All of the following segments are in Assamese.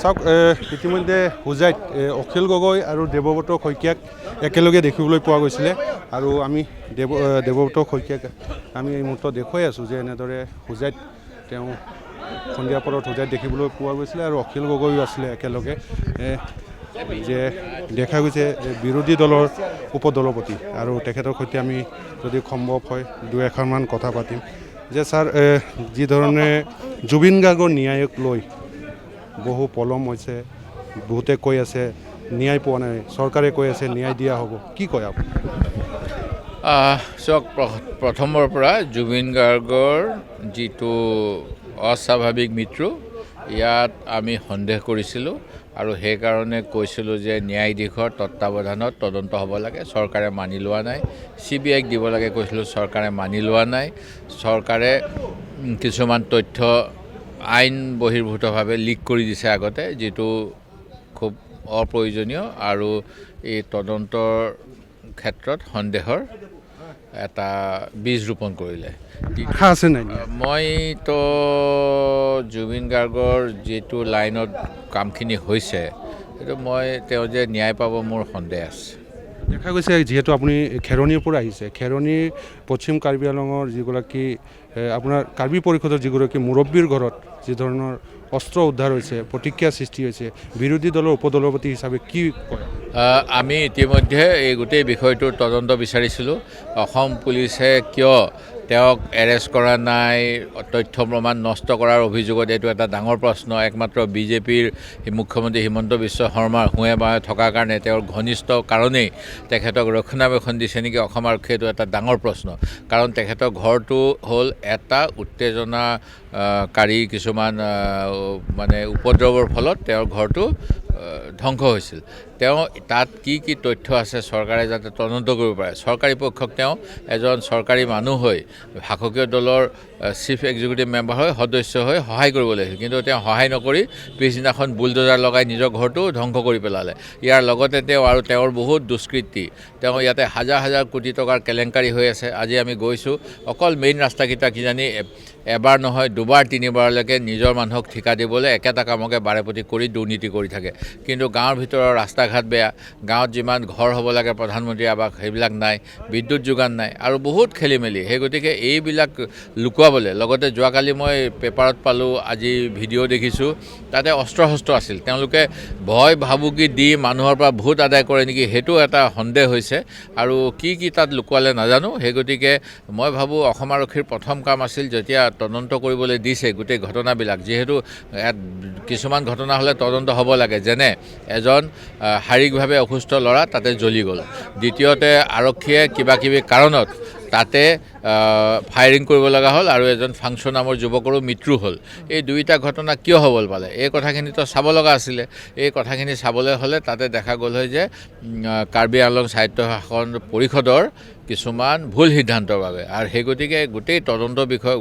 চাওক ইতিমধ্যে হোজাইত অখিল গগৈ আৰু দেৱব্ৰত শইকীয়াক একেলগে দেখিবলৈ পোৱা গৈছিলে আৰু আমি দেৱব্ৰত শইকীয়াক আমি এই মুহূৰ্তত দেখুৱাই আছোঁ যে এনেদৰে হোজাইত তেওঁ সন্ধিয়া পৰত হোজাইত দেখিবলৈ পোৱা গৈছিলে আৰু অখিল গগৈও আছিলে একেলগে যে দেখা গৈছে বিৰোধী দলৰ উপদলপতি আৰু তেখেতৰ সৈতে আমি যদি সম্ভৱ হয় দুই এষাৰমান কথা পাতিম যে ছাৰ যি ধৰণে জুবিন গাৰ্গৰ ন্যায়ক লৈ বহু পলম হৈছে বহুতে কৈ আছে ন্যায় পোৱা নাই চৰকাৰে কৈ আছে ন্যায় দিয়া হ'ব কি কয় আপুনি চাওক প্ৰথমৰ পৰা জুবিন গাৰ্গৰ যিটো অস্বাভাৱিক মৃত্যু ইয়াত আমি সন্দেহ কৰিছিলোঁ আৰু সেইকাৰণে কৈছিলোঁ যে ন্যায়াধীশৰ তত্ত্বাৱধানত তদন্ত হ'ব লাগে চৰকাৰে মানি লোৱা নাই CBIক দিব লাগে কৈছিলোঁ চৰকাৰে মানি লোৱা নাই চৰকাৰে কিছুমান তথ্য আইন বহিৰ্ভূতভাৱে লিক কৰি দিছে আগতে যিটো খুব অপ্ৰয়োজনীয় আৰু এই তদন্তৰ ক্ষেত্ৰত সন্দেহৰ এটা বীজ ৰোপণ কৰিলে আশা আছে নাই মইতো জুবিন গাৰ্গৰ যিটো লাইনত কামখিনি হৈছে সেইটো মই তেওঁ যে ন্যায় পাব মোৰ সন্দেহ আছে দেখা গৈছে যিহেতু আপুনি খেৰণিৰ পৰা আহিছে খেৰণিৰ পশ্চিম কাৰ্বি আংলঙৰ যিগৰাকী আপোনাৰ কাৰ্বি পৰিষদৰ যিগৰাকী মুৰব্বীৰ ঘৰত যি ধৰণৰ অস্ত্ৰ উদ্ধাৰ হৈছে প্ৰতিক্ৰিয়া সৃষ্টি হৈছে বিৰোধী দলৰ উপদলপতি হিচাপে কি কয় আমি ইতিমধ্যে এই গোটেই বিষয়টোৰ তদন্ত বিচাৰিছিলোঁ অসম পুলিচে কিয় তেওঁক এৰেষ্ট কৰা নাই তথ্য প্ৰমাণ নষ্ট কৰাৰ অভিযোগত এইটো এটা ডাঙৰ প্ৰশ্ন একমাত্ৰ বিজেপিৰ মুখ্যমন্ত্ৰী হিমন্ত বিশ্ব শৰ্মাৰ হুঁৱে বাৱে থকাৰ কাৰণে তেওঁৰ ঘনিষ্ঠ কাৰণেই তেখেতক ৰক্ষণাবেক্ষণ দিছে নেকি অসম আৰক্ষীয়ে এইটো এটা ডাঙৰ প্ৰশ্ন কাৰণ তেখেতৰ ঘৰটো হ'ল এটা উত্তেজনাকাৰী কিছুমান মানে উপদ্ৰৱৰ ফলত তেওঁৰ ঘৰটো ধ্বংস হৈছিল তেওঁ তাত কি তথ্য আছে চৰকাৰে যাতে তদন্ত কৰিব পাৰে চৰকাৰী পক্ষক তেওঁ এজন চৰকাৰী মানুহ হৈ শাসকীয় দলৰ চিফ এক্সিকিউটিভ মেম্বাৰ হৈ সদস্য হৈ সহায় কৰিব লাগিছিল কিন্তু তেওঁ সহায় নকৰি পিছদিনাখন বুলডোজাৰ লগাই নিজৰ ঘৰটো ধ্বংস কৰি পেলালে ইয়াৰ লগতে তেওঁ আৰু তেওঁৰ বহুত দুষ্কৃতি তেওঁ ইয়াতে হাজাৰ হাজাৰ কোটি টকাৰ কেলেংকাৰী হৈ আছে আজি আমি গৈছোঁ অকল মেইন ৰাস্তাকেইটা কিজানি এবাৰ নহয় দুবাৰ তিনিবাৰলৈকে নিজৰ মানুহক ঠিকা দিবলৈ একেটা কামকে বাৰেপতি কৰি দুৰ্নীতি কৰি থাকে কিন্তু গাঁৱৰ ভিতৰৰ ৰাস্তা ঘাট বেয়া গাঁৱত যিমান ঘৰ হ'ব লাগে প্ৰধানমন্ত্ৰী আৱাস সেইবিলাক নাই বিদ্যুৎ যোগান নাই আৰু বহুত খেলি মেলি সেই গতিকে এইবিলাক লুকুৱাবলৈ লগতে যোৱাকালি মই পেপাৰত পালোঁ আজি ভিডিঅ' দেখিছোঁ তাতে অস্ত্ৰ শস্ত্ৰ আছিল তেওঁলোকে ভয় ভাবুকি দি মানুহৰ পৰা ভোট আদায় কৰে নেকি সেইটো এটা সন্দেহ হৈছে আৰু কি তাত লুকুৱালে নাজানো সেই গতিকে মই ভাবোঁ অসম আৰক্ষীৰ প্ৰথম কাম আছিল যেতিয়া তদন্ত কৰিবলৈ দিছে গোটেই ঘটনাবিলাক যিহেতু কিছুমান ঘটনা হ'লে তদন্ত হ'ব লাগে যেনে এজন শাৰীৰিকভাৱে অসুস্থ ল'ৰা তাতে জ্বলি গ'ল দ্বিতীয়তে আৰক্ষীয়ে কিবাকিবি কাৰণত তাতে ফায়াৰিং কৰিব লগা হ'ল আৰু এজন ফাংচন নামৰ যুৱকৰো মৃত্যু হ'ল এই দুইটা ঘটনা কিয় হ'বলৈ পালে এই কথাখিনিতো চাব লগা আছিলে এই কথাখিনি চাবলৈ হ'লে তাতে দেখা গ'ল হয় যে কাৰ্বি আংলং সাহিত্য শাসন পৰিষদৰ কিছুমান ভুল সিদ্ধান্তৰ বাবে আৰু সেই গতিকে গোটেই তদন্ত বিষয়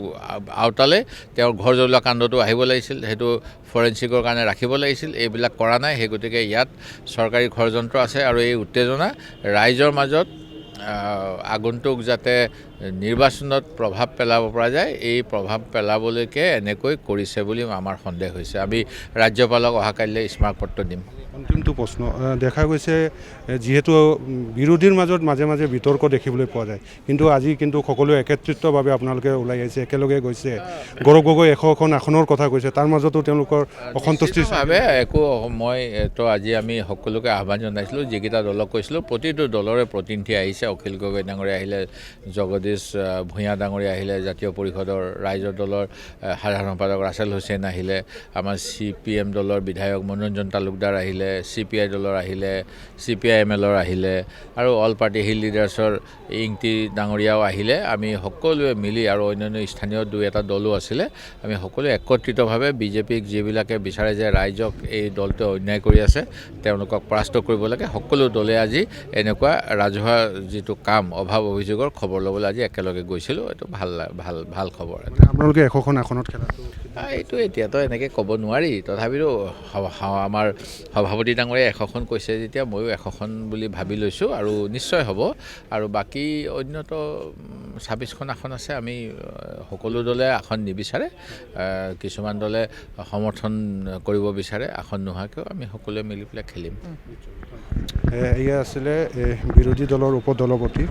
আওতালে তেওঁৰ ঘৰ জ্বলোৱা কাণ্ডটো আহিব লাগিছিল সেইটো ফৰেঞ্চিকৰ কাৰণে ৰাখিব লাগিছিল এইবিলাক কৰা নাই সেই গতিকে ইয়াত চৰকাৰী ষড়যন্ত্ৰ আছে আৰু এই উত্তেজনা ৰাইজৰ মাজত আগন্তুক যাতে নিৰ্বাচনত প্ৰভাৱ পেলাব পৰা যায় এই প্ৰভাৱ পেলাবলৈকে এনেকৈ কৰিছে বুলি আমাৰ সন্দেহ হৈছে আমি ৰাজ্যপালক অহাকাইলৈ স্মাৰকপত্ৰ দিম অন্তিমটো প্ৰশ্ন দেখা গৈছে যিহেতু বিৰোধীৰ মাজত মাজে মাজে বিতৰ্ক দেখিবলৈ পোৱা যায় কিন্তু আজি কিন্তু সকলোৱে একত্ৰিতভাৱে আপোনালোকে ওলাই আহিছে একেলগে গৈছে গৌৰৱ গগৈ 100খন আসনৰ কথা কৈছে তাৰ মাজতো তেওঁলোকৰ অসন্তুষ্টিভাৱে একো মইতো আজি আমি সকলোকে আহ্বান জনাইছিলোঁ যিকেইটা দলক কৈছিলোঁ প্ৰতিটো দলৰে প্ৰতিনিধি আহিছে অখিল গগৈ ডাঙৰীয়া আহিলে জগদীশ ভূঞা ডাঙৰীয়া আহিলে জাতীয় পৰিষদৰ ৰাইজৰ দলৰ সাধাৰণ সম্পাদক ৰাছেল হুছেইন আহিলে আমাৰ CPM দলৰ বিধায়ক মনোৰঞ্জন তালুকদাৰ আহিলে CPI দলৰ আহিলে CPIMLৰ আহিলে আৰু অল পাৰ্টি হিল লিডাৰ্ছৰ ইংতি ডাঙৰীয়াও আহিলে আমি সকলোৱে মিলি আৰু অন্যান্য স্থানীয় দুই এটা দলো আছিলে আমি সকলোৱে একত্ৰিতভাৱে বিজেপিক যিবিলাকে বিচাৰে যে ৰাইজক এই দলটোৱে অন্যায় কৰি আছে তেওঁলোকক পৰাস্ত কৰিব লাগে সকলো দলে আজি এনেকুৱা ৰাজহুৱা যিটো কাম অভাৱ অভিযোগৰ খবৰ ল'বলৈ আজি একেলগে গৈছিলোঁ এইটো ভাল খবৰ আপোনালোকে 100খন আসনত খেলাটো এইটো এতিয়াতো এনেকৈ ক'ব নোৱাৰি তথাপিতো আমাৰ সভাপতি সভাপতি ডাঙৰীয়াই 100খন কৈছে যেতিয়া ময়ো 100খন বুলি ভাবি লৈছোঁ আৰু নিশ্চয় হ'ব আৰু বাকী অন্যতো 26খন আসন আছে আমি সকলো দলে আসন নিবিচাৰে কিছুমান দলে সমৰ্থন কৰিব বিচাৰে আসন নোহোৱাকৈও আমি সকলোৱে মিলি পেলাই খেলিম এয়া আছিলে বিৰোধী দলৰ উপদলপতি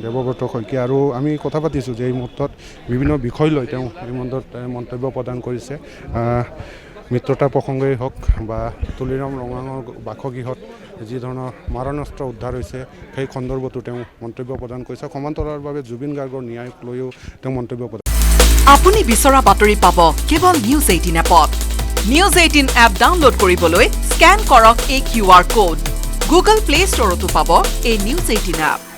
দেৱব্ৰত শইকীয়া আৰু আমি কথা পাতিছোঁ যে এই মুহূৰ্তত বিভিন্ন বিষয় লৈ তেওঁ এই মুহূৰ্তত মন্তব্য প্ৰদান কৰিছে মিত্ৰতা প্ৰসংগই হওক বা তুলিৰাম ৰঙাঙৰ বাসগৃহত যি ধৰণৰ মাৰণাস্ত্ৰ উদ্ধাৰ হৈছে সেই সন্দৰ্ভতো তেওঁ মন্তব্য প্ৰদান কৰিছে সমান্তৰালভাৱে জুবিন গাৰ্গৰ ন্যায়ক লৈও তেওঁ মন্তব্য প্ৰদান আপুনি বিচৰা বাতৰি পাব কেৱল নিউজ 18 এপত নিউজ 18 এপ ডাউনলোড কৰিবলৈ স্কেন কৰক এই QR কোড গুগল প্লে ষ্টৰতো পাব এই নিউজ 18 এপ